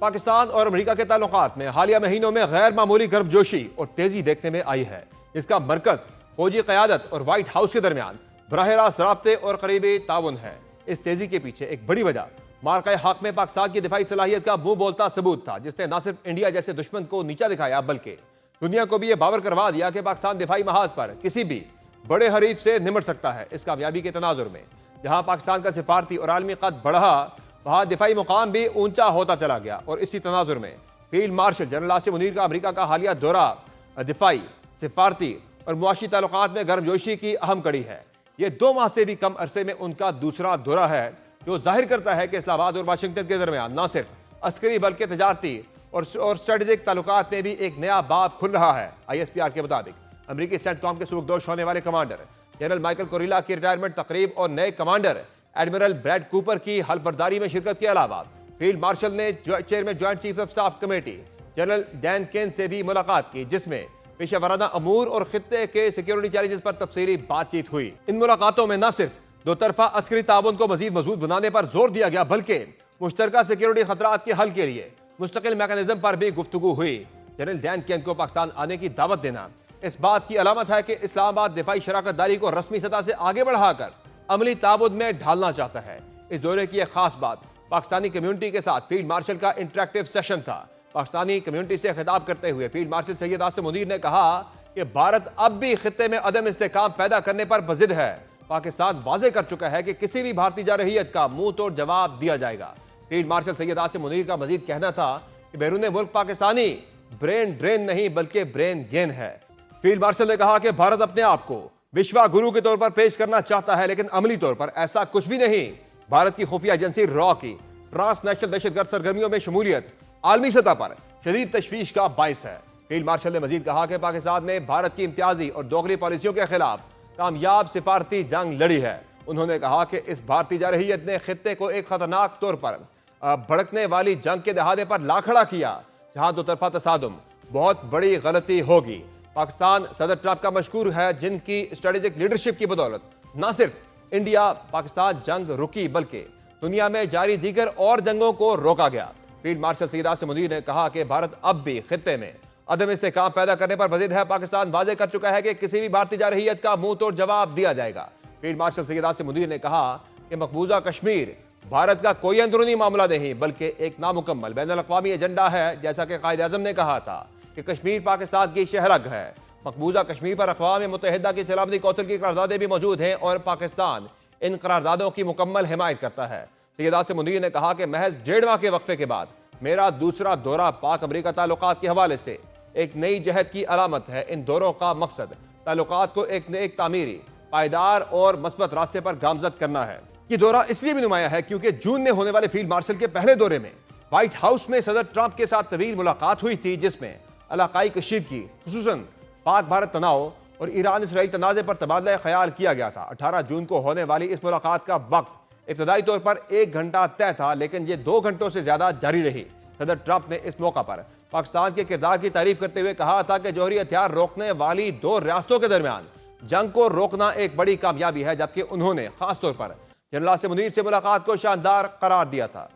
पाकिस्तान और अमेरिका के ताल्लुकात में हालिया महीनों में गैर मामूली गर्मजोशी और तेजी देखने में आई है, जिसका मरकज फौजी क़यादत और व्हाइट हाउस के दरमियान बराह रास्त राब्ते और करीबी ताउन है। इस तेजी के पीछे एक बड़ी वजह मार्का हक में पाकिस्तान की दिफाई सलाहियत का मुंह बोलता सबूत था, जिसने न सिर्फ इंडिया जैसे दुश्मन को नीचा दिखाया बल्कि दुनिया को भी यह बावर करवा दिया कि पाकिस्तान दिफाई महाज पर किसी भी बड़े हरीफ से निमट सकता है। इस कामयाबी के तनाजुर में जहां पाकिस्तान का सिफारती और आलमी कद बढ़ा, वहां दिफाई मुकाम भी ऊंचा होता चला गया। और इसी तनाजुर में field marshal general Asim Munir का अमेरिका का हालिया दौरा दिफाई, सिफारती और मुआशी ताल्लुकात में गर्मजोशी की अहम कड़ी है। यह 2 माह से भी कम अरसे में उनका दूसरा दौरा है, जो जाहिर करता है कि इस्लामाबाद और वाशिंगटन के दरमियान न सिर्फ अस्करी बल्कि तजारती और स्ट्रेटेजिक ताल्लुकात में भी एक नया बाब खुल रहा है। ISPR के मुताबिक अमरीकी सेंटकॉम के सुबकदोश होने वाले कमांडर जनरल माइकल कोरिला की रिटायरमेंट तकरीब और नए कमांडर एडमिरल ब्रैड कूपर की हलबर्दारी में शिरकत के अलावा फील्ड मार्शल ने chairman joint chief of staff committee general Dan Caine से भी मुलाकात की, जिसमें पेशा वराना अमूर और खित्ते के सिक्योरिटी चैलेंजेस पर तफसीली बातचीत हुई। इन मुलाकातों में न सिर्फ दो तरफा अस्करी ताउन को मजीद मजबूत बनाने पर जोर दिया गया, बल्कि मुश्तरका सिक्योरिटी खतरात के हल के लिए मुस्तकिल मैकेनिज्म पर भी गुफ्तगू हुई। जनरल डैन केन को पाकिस्तान आने की दावत देना इस बात की अलामत है कि इस्लामाबाद दिफाई शराकत दारी को रस्मी सतह से आगे बढ़ाकर अमली ताउन में ढालना चाहता है। इस दौरे की एक खास बात पाकिस्तानी कम्युनिटी के साथ फील्ड मार्शल का इंटरेक्टिव सेशन था। पाकिस्तानी कम्युनिटी से खिताब करते हुए फील्ड मार्शल सैयद आसिम मुनीर ने कहा कि भारत अब भी खित्ते में अदम इस्तेहकाम पैदा करने पर बजिद है। पाकिस्तान वाजे कर चुका है कि किसी भी भारतीय जारहियत का मुंह तोड़ जवाब दिया जाएगा। फील्ड मार्शल सैयद आसिम मुनीर का मजीद कहना था कि बैरून मुल्क पाकिस्तानी ब्रेन ड्रेन नहीं बल्कि ब्रेन गेन है। फील्ड मार्शल ने कहा कि भारत अपने आप को विश्वा गुरु के तौर पर पेश करना चाहता है, लेकिन अमली तौर पर ऐसा कुछ भी नहीं। भारत की खुफिया एजेंसी रॉ की ट्रांसनेशनल दहशतगर्द सरगर्मियों में शमूलियत आलमी सतह पर शदीद तशवीश का बाइस है। फील्ड मार्शल ने मजीद कहा कि पाकिस्तान ने भारत की इम्तियाजी और दोगली पॉलिसियों के खिलाफ कामयाब सिफारती जंग लड़ी है। उन्होंने कहा कि इस भारतीय जारहियत ने खित्ते को एक खतरनाक तौर पर भड़कने वाली जंग के दहाने पर ला खड़ा किया, जहां दो तरफा तसादुम बहुत बड़ी गलती होगी। पाकिस्तान सदर ट्रंप का मशकूर है, जिनकी स्ट्रेटेजिक लीडरशिप की बदौलत न सिर्फ इंडिया पाकिस्तान जंग रुकी बल्कि दुनिया में जारी दीगर और जंगों को रोका गया। फील्ड मार्शल सैयद आसिम मुनीर ने कहा कि भारत अब भी खित्ते में अदम इस्तेहकाम पैदा करने पर बजिद है। पाकिस्तान वाजे कर चुका है कि किसी भी भारतीय जारहियत का मुंह तोड़ जवाब दिया जाएगा। फील्ड मार्शल सैयद आसिम मुनीर ने कहा कि मकबूजा कश्मीर भारत का कोई अंदरूनी मामला नहीं बल्कि एक नामुकम्मल बैनुल-अक़वामी एजेंडा है। जैसा कि कायद आज़म ने कहा था कि कश्मीर पाकिस्तान की शहरग है। मकबूजा कश्मीर पर अक़वाम मुत्तहिदा की सलामती कौंसिल की करारदादें भी मौजूद हैं और पाकिस्तान इन करारदादों की मुकम्मल हिमायत करता है। सैयद आसिम मुनीर ने कहा कि महज 1.5 माह के वक्फे के बाद मेरा दूसरा दौरा पाक अमेरिका ताल्लुकात के हवाले से एक नई जहद की अलामत है। इन दौरों का मकसद ताल्लुकात को एक तामीरी, पायदार और मस्बत रास्ते पर गामजद करना है। ये दौरा इसलिए भी नुमाया है क्योंकि जून में होने वाले फील्ड मार्शल के पहले दौरे में व्हाइट हाउस में सदर ट्रंप के साथ तवील मुलाकात हुई थी, जिसमें इलाकाई कशीदगी, खुसूसन पाक भारत तनाव और ईरान इसराइल तनाज़े पर तबादला ख्याल किया गया था। 18 जून को होने वाली इस मुलाकात का वक्त इब्तदाई तौर पर 1 घंटा तय था, लेकिन यह 2 घंटों से ज्यादा जारी रही। सदर ट्रंप ने इस मौका पर पाकिस्तान के किरदार की तारीफ करते हुए कहा था कि जौहरी हथियार रोकने वाली 2 रियासतों के दरमियान जंग को रोकना एक बड़ी कामयाबी है, जबकि उन्होंने खासतौर पर जनरल आसिम मुनीर से मुलाकात को शानदार करार दिया था।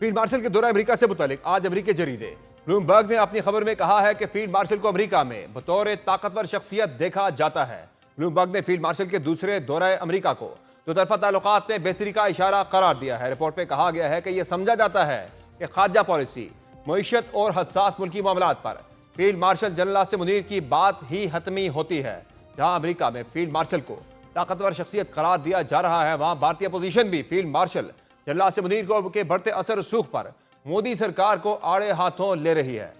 फील्ड मार्शल के दौरा अमेरिका से मुतालिक आज अमेरिकी जरीदे ब्लूमबर्ग ने अपनी खबर में कहा है कि फील्ड मार्शल को अमेरिका में बतौर ताकतवर शख्सियत देखा जाता है। ब्लूमबर्ग ने फील्ड मार्शल के दूसरे दौरे अमेरिका को दो तरफा ताल्लुकात में बेहतरी का इशारा करार दिया है। रिपोर्ट में कहा गया है कि यह समझा जाता है कि खारजा पॉलिसी, मईशत और हसास मुल्की मामलात पर field marshal general Asim Munir की बात ही हतमी होती है। जहां अमेरिका में फील्ड मार्शल को ताकतवर शख्सियत करार दिया जा रहा है, वहां भारतीय अपोजिशन भी field marshal general Asim Munir को के बढ़ते असर रसूख पर मोदी सरकार को आड़े हाथों ले रही है।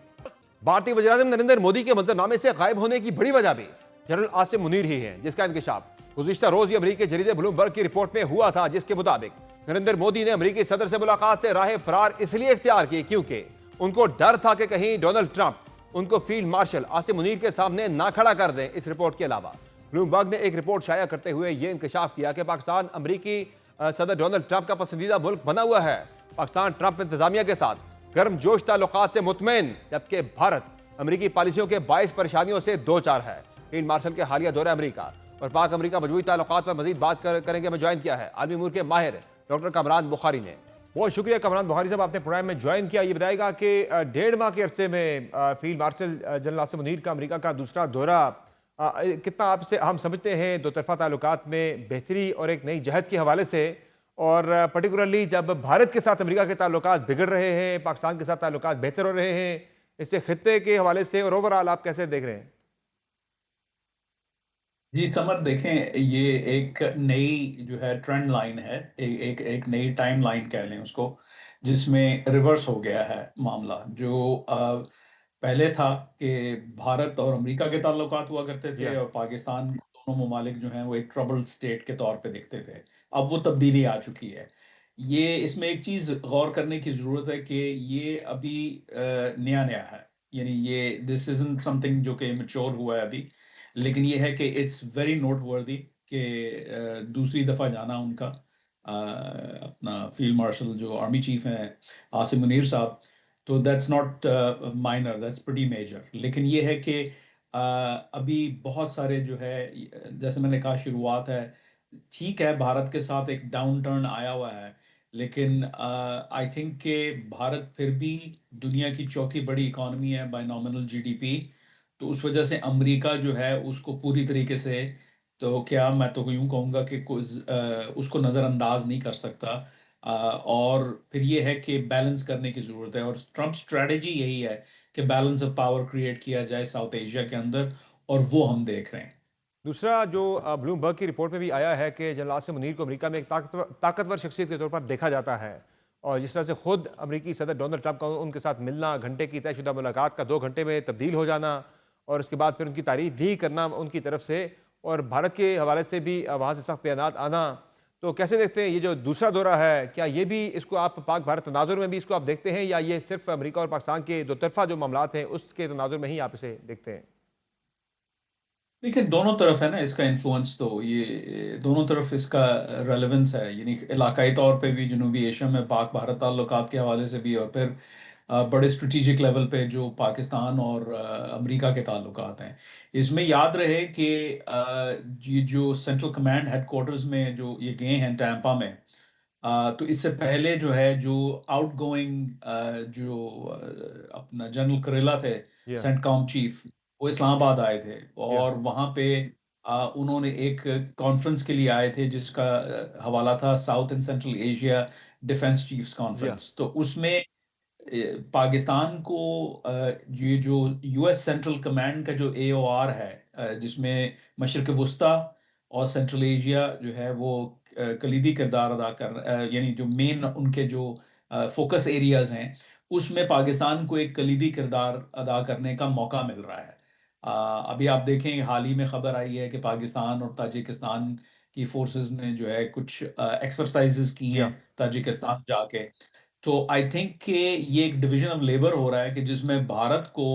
भारतीय वज़ीर-ए-आज़म नरेंद्र मोदी के मंजरनामे से गायब होने की बड़ी वजह भी जनरल आसिम मुनीर ही है, जिसका इंकशाफ गुज़िश्ता रोज ही अमेरिकी जरीदे ब्लूमबर्ग की रिपोर्ट में हुआ था, जिसके मुताबिक नरेंद्र मोदी ने अमेरिकी सदर से मुलाकात से राह फरार इसलिए इख्तियार की क्योंकि उनको डर था कि कहीं डोनाल्ड ट्रंप उनको फील्ड मार्शल आसिम मुनीर के सामने ना खड़ा कर दें। इस रिपोर्ट के अलावा ब्लूमबर्ग ने एक रिपोर्ट शाया करते हुए यह इंकशाफ किया कि पाकिस्तान अमेरिकी सदर डोनाल्ड ट्रंप का पसंदीदा मुल्क बना हुआ है। पाकिस्तान ट्रंप इंतजामिया के साथ गर्मजोश ताल्लुकात से मुतमईन, जबकि भारत अमेरिकी पॉलिसियों के 22 परेशानियों से दो चार है। फील्ड मार्शल के हालिया दौरे अमेरिका और पाक अमेरिका मजबूती ताल्लुकात पर मजीद बात करेंगे। हमें ज्वाइन किया है आलमी अमूर के माहिर डॉक्टर कमरान बुखारी ने। बहुत शुक्रिया कमरान बुखारी साहब, आपने प्रोग्राम में ज्वाइन किया। ये बताएगा कि 1.5 माह के अरसे में field marshal general Asim Munir का अमेरिका का दूसरा दौरा कितना आपसे हम समझते हैं दो तरफा ताल्लुकात में बेहतरी और एक नई जहद के हवाले से, और पर्टिकुलरली जब भारत के साथ अमेरिका के ताल्लुकात बिगड़ रहे हैं, पाकिस्तान के साथ ताल्लुकात बेहतर हो रहे हैं, इससे खित्ते के हवाले से और ओवरऑल आप कैसे देख रहे हैं? जी समर, देखें, ये एक नई जो है ट्रेंड लाइन है। एक नई टाइम लाइन कह लें उसको, जिसमें रिवर्स हो गया है मामला। जो पहले था कि भारत और अमेरिका के ताल्लुकात हुआ करते थे या और पाकिस्तान, दोनों ममालिक जो हैं वो एक ट्रबल्ड स्टेट के तौर पे दिखते थे। अब वो तब्दीली आ चुकी है। ये इसमें एक चीज़ गौर करने की ज़रूरत है कि ये अभी नया नया है। यानी ये दिस इज़न्ट समथिंग जो कि मैच्योर हुआ है अभी। लेकिन ये है कि इट्स वेरी नोट वर्दी कि दूसरी दफ़ा जाना उनका, अपना फील्ड मार्शल जो आर्मी चीफ हैं आसिम मुनीर साहब, तो that's not minor, that's pretty major. लेकिन ये है कि अभी बहुत सारे जो है, जैसे मैंने कहा, शुरुआत है। ठीक है, भारत के साथ एक डाउन टर्न आया हुआ है, लेकिन आई थिंक कि भारत फिर भी दुनिया की चौथी बड़ी इकॉनमी है बाय नॉमिनल जीडीपी। तो उस वजह से अमेरिका जो है उसको पूरी तरीके से, तो क्या मैं तो यूं कहूँगा कि उसको नज़रअंदाज नहीं कर सकता। और फिर ये है कि बैलेंस करने की ज़रूरत है, और ट्रम्प स्ट्रेटजी यही है कि बैलेंस ऑफ पावर क्रिएट किया जाए साउथ एशिया के अंदर, और वो हम देख रहे हैं। दूसरा जो ब्लूमबर्ग की रिपोर्ट में भी आया है कि जनरल आसिम मुनीर को अमेरिका में एक ताकतवर शख्सियत के तौर पर देखा जाता है, और जिस तरह से खुद अमेरिकी सदर डोनाल्ड ट्रंप का उनके साथ मिलना, घंटे की तयशुदा मुलाकात का 2 घंटे में तब्दील हो जाना, और उसके बाद फिर उनकी तारीफ भी करना उनकी तरफ से, और भारत के हवाले से भी वहाँ से सख्त बयान आना, तो कैसे देखते हैं ये जो दूसरा दौरा है? क्या ये भी इसको आप पाक भारत तनाजुर में भी इसको आप देखते हैं, या ये सिर्फ अमेरिका और पाकिस्तान के दो तरफा जो मामलात हैं उसके तनाजुर में ही आप इसे देखते हैं? देखिए, दोनों तरफ है ना इसका इन्फ्लुएंस, तो ये दोनों तरफ इसका रेलेवेंस है। यानी इलाकाई तौर पे भी जनूबी एशिया में पाक भारत ताल्लुकात के हवाले से भी, और फिर बड़े स्ट्रेटेजिक लेवल पे जो पाकिस्तान और अमेरिका के ताल्लुकात हैं। इसमें याद रहे कि ये जो सेंट्रल कमांड हेडक्वार्टर्स में जो ये गए हैं टैंपा में, तो इससे पहले जो है, जो आउटगोइंग जो अपना जनरल करेला थे, या सेंटकॉम चीफ, वो इस्लामाबाद आए थे। या और वहाँ पे उन्होंने एक कॉन्फ्रेंस के लिए आए थे जिसका हवाला था south and central Asia defence chiefs या कॉन्फ्रेंस। तो उसमें पाकिस्तान को ये जो यूएस सेंट्रल कमांड का जो एओआर है, जिसमें मशरक़ वस्ता और सेंट्रल एशिया जो है वो कलीदी किरदार अदा कर, यानी जो मेन उनके जो फोकस एरियाज हैं, उसमें पाकिस्तान को एक कलीदी किरदार अदा करने का मौका मिल रहा है। अभी आप देखें, हाल ही में खबर आई है कि पाकिस्तान और ताजिकिस्तान की फोर्सेस ने जो है कुछ एक्सरसाइजेस की जी हैं हाँ। ताजिकिस्तान जाके। तो आई थिंक कि ये एक डिवीजन ऑफ लेबर हो रहा है कि जिसमें भारत को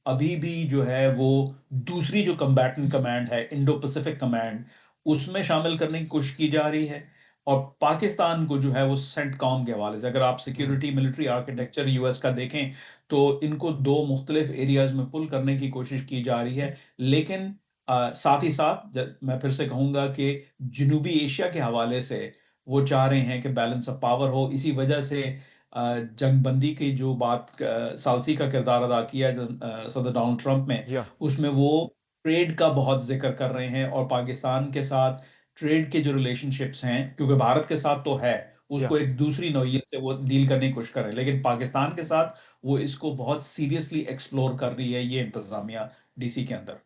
अभी भी जो है वो दूसरी जो कम्बैटेंट कमांड है, इंडो पैसिफिक कमांड, उसमें शामिल करने की कोशिश की जा रही है। और पाकिस्तान को जो है वो सेंटकॉम के हवाले से, अगर आप हम्म। सिक्योरिटी मिलिट्री आर्किटेक्चर यूएस का देखें, तो इनको दो मुख्तलिफ एरियाज में पुल करने की कोशिश की जा रही है। लेकिन साथ ही साथ मैं फिर से कहूंगा कि जनूबी एशिया के हवाले से वो चाह रहे हैं कि बैलेंस ऑफ पावर हो। इसी वजह से जंगबंदी की जो बात सालसी का किरदार अदा किया सदर डोनाल्ड ट्रंप में, जी हाँ। उसमें वो ट्रेड का बहुत जिक्र कर रहे हैं, और पाकिस्तान के साथ ट्रेड के जो रिलेशनशिप्स हैं, क्योंकि भारत के साथ तो है, जी उसको हाँ। एक दूसरी नौइयत से वो डील करने की कोशिश कर रहे हैं, लेकिन पाकिस्तान के साथ वो इसको बहुत सीरियसली एक्सप्लोर कर रही है ये इंतजामिया डीसी के अंदर।